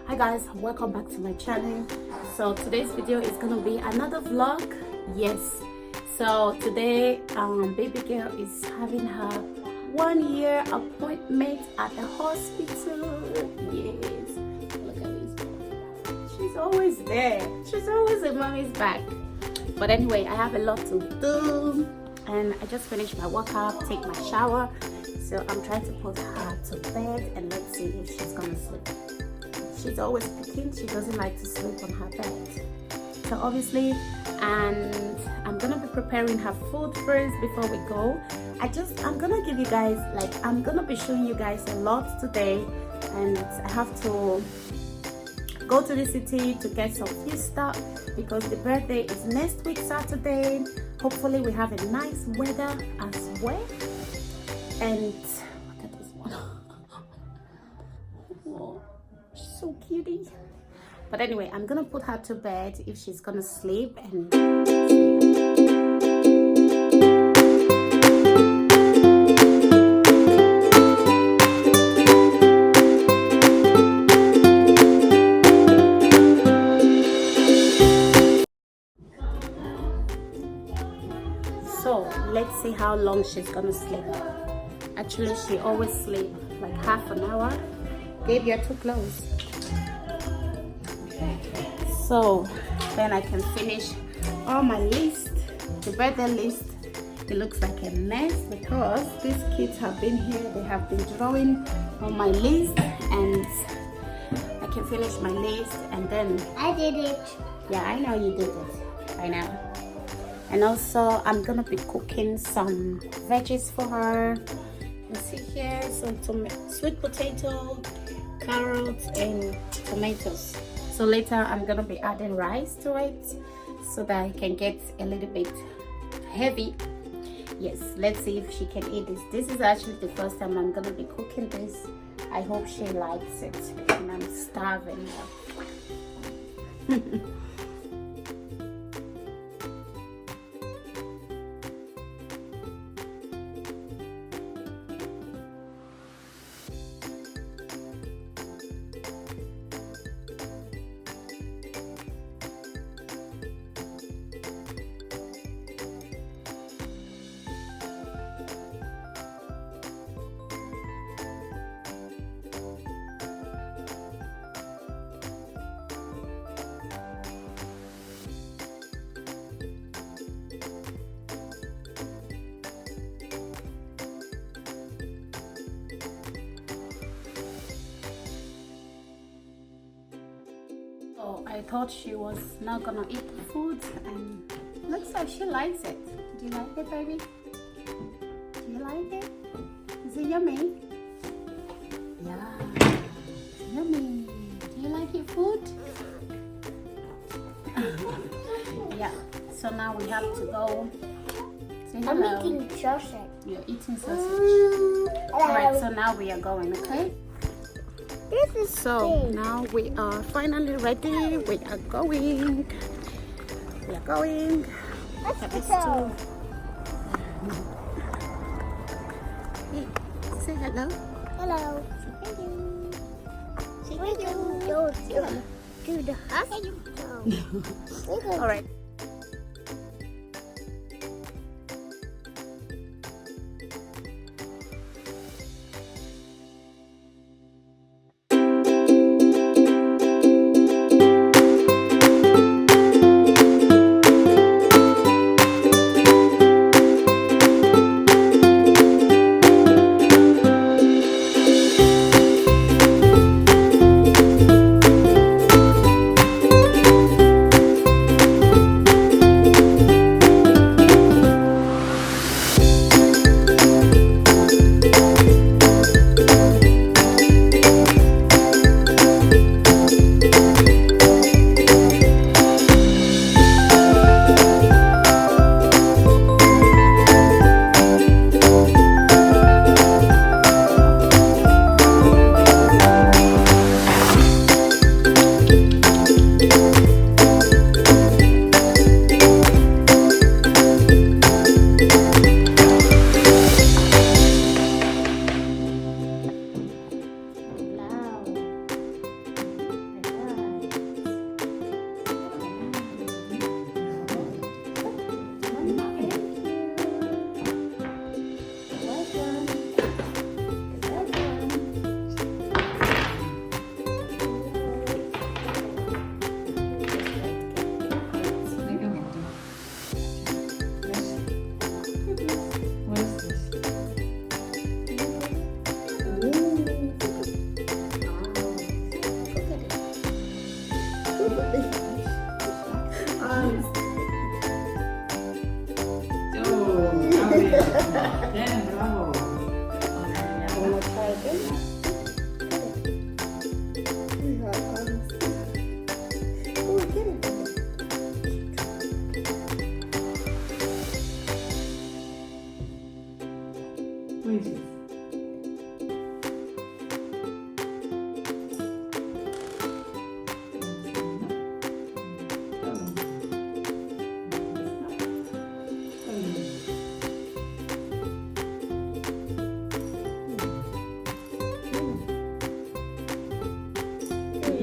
Hi guys, welcome back to my channel. So today's video is gonna be another vlog. Yes, so today baby girl is having her 1 year appointment at the hospital. Yes, look at this. She's always there. She's always in mommy's back. But anyway, I have a lot to do and I just finished my workout, take my shower. So I'm trying to put her to bed and let's see if she's gonna sleep. She's always picking, she doesn't like to sleep on her bed. So obviously, and I'm gonna be preparing her food first before we go. I'm gonna give you guys, I'm gonna be showing you guys a lot today, and I have to go to the city to get some few stuff because the birthday is next week Saturday. Hopefully we have a nice weather as well. And look at this one. Oh, she's so cutie. But anyway, I'm gonna put her to bed if she's gonna sleep and so let's see how long she's gonna sleep. Actually, she always sleep like half an hour. Babe, you're too close. So then I can finish all my list, the birthday list. It looks like a mess because these kids have been here. They have been drawing on my list and I can finish my list and then I did it. Yeah, I know you did it. I know. And also I'm gonna be cooking some veggies for her. You see here some sweet potato, carrots and tomatoes. So later I'm gonna be adding rice to it so that I can get a little bit heavy. Yes, let's see if she can eat this. This is actually the first time I'm gonna be cooking this. I hope she likes it and I'm starving her. So I thought she was not gonna eat the food and looks like she likes it. Do you like it, baby? Do you like it? Is it yummy? Yeah, it's yummy. Do you like your food? Yeah, so now we have to go. Say hello. I'm eating sausage. You're eating sausage. Alright, so now we are going, okay? This is So now we are finally ready. We are going. We are going. Let's go. Hey, say hello. Hello. Say We can go to the hospital. All right.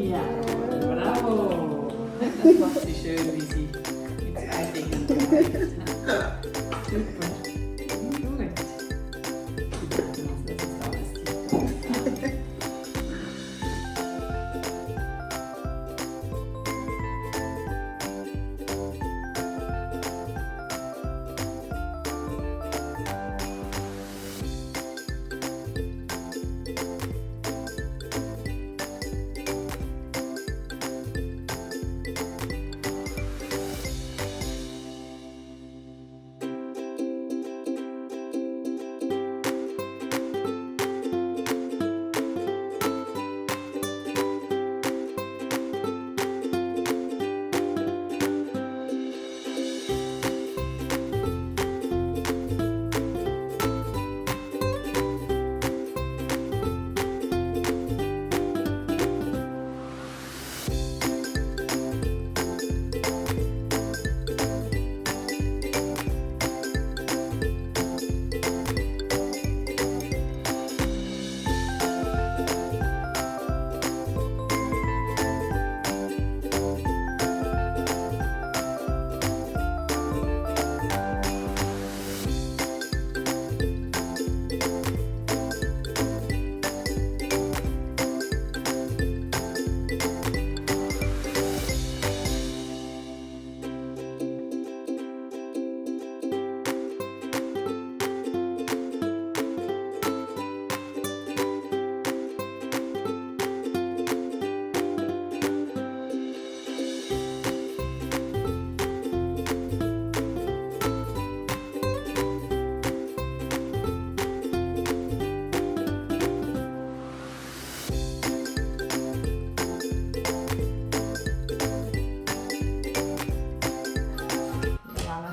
Ja, bravo. Das macht sie schön, wie sie mit 2 Dingen greift. Super. Gut. Das ist alles tipptopp.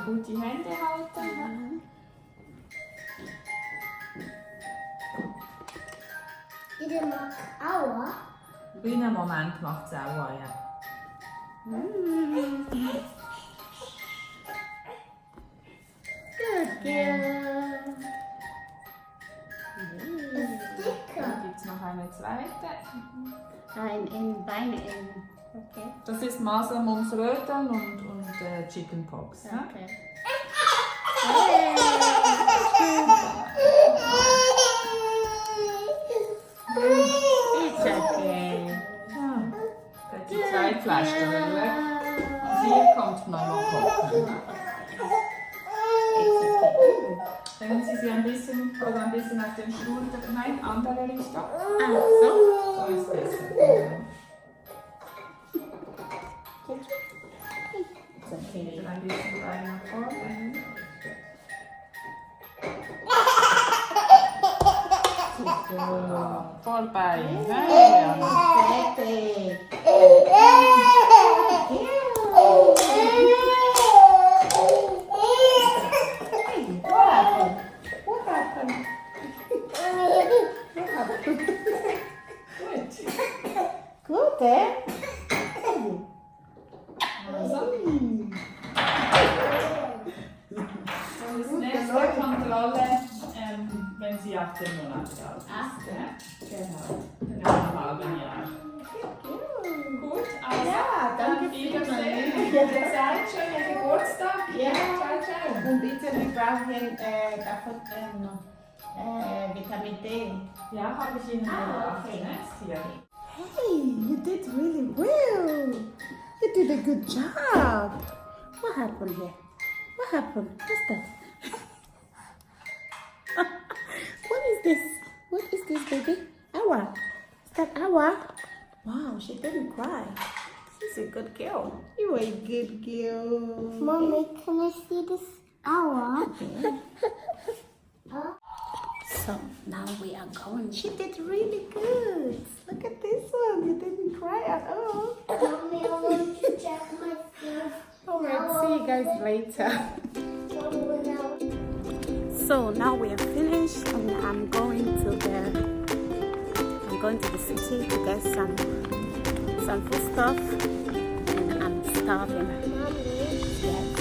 Gut die Hände halten. Ieder macht Aua. In einem Moment macht es auch, ja. Good girl. Dann gibt es noch eine zweite. Ein Bein in. Okay. Das ist Masern, Mumps, Röteln und Chickenpox. Ja? Okay. It's okay. Das sind 2 Pflaster. Hier kommt man noch kochen. Wenn Sie ein bisschen auf den Stuhl, nein, andere Richtung. So. So ist besser. Okay. Ein bisschen Bein nach vorne. Super. Vollbein. Ja. Perfect. What happened? Good, eh? Das nächste Kontrolle, wenn Sie 18 Monate alt sind. Genau. In einem halben Jahr. Gut, also Ja, danke Wiedersehen. vielmals. Ihr seid schönen Geburtstag. Ja. Ciao, ciao. Und bitte, wir brauchen davon Vitamin D. Ja, habe ich Ihnen gebracht. Okay. Hier. Hey, you did really well. You did a good job. What happened here? What happened? What's that? What is this? What is this, baby? Awa. Is that Awa? Wow, she didn't cry. She's a good girl. You are a good girl. Mommy, can I see this Aua? So now we are going. She did really good. Look at this one. You didn't cry at all. Mommy, I want to check my feet. Alright, see you guys later. So now we are finished and I'm going to the city to get some food stuff and I'm starving. Yes.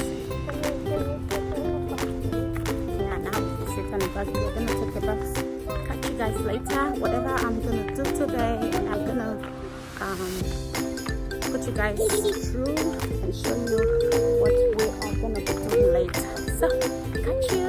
Yeah, now we sit on the bus. We're gonna take the bus. Catch you guys later. Whatever I'm gonna do today, I'm gonna put you guys through and show you what we are gonna be doing later. So, catch you.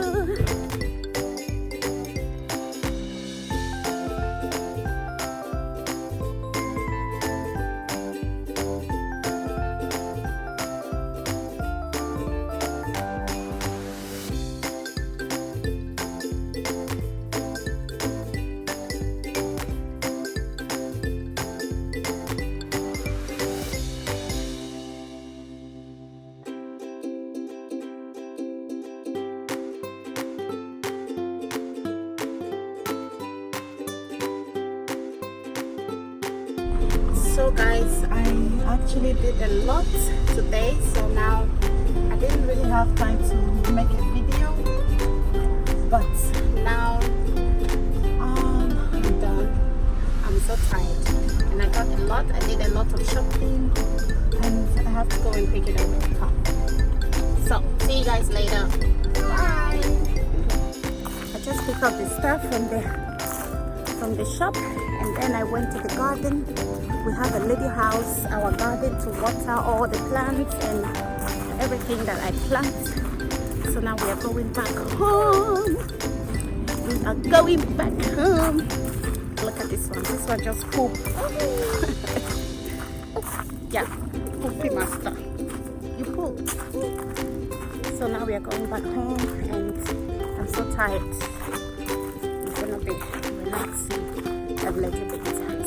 So guys, I actually did a lot today, so now I didn't really have time to make a video, but now I'm done. I'm so tired and I got a lot. I did a lot of shopping and I have to go and pick it up in the car. So see you guys later. Bye. I just picked up the stuff from the shop and then I went to the garden. We have a little house, our garden, to water all the plants and everything that I plant. So now we are going back home. We are going back home. Look at this one. This one just pooped. Yeah, poopy master. You pooped. So now we are going back home and I'm so tired. I'm gonna be relaxing a little bit.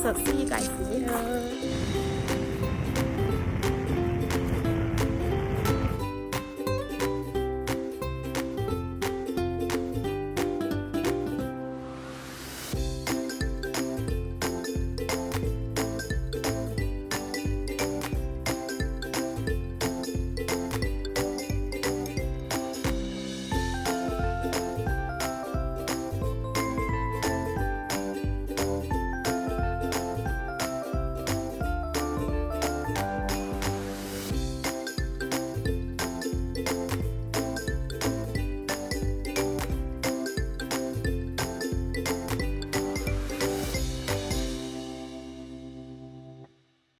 So see you guys later.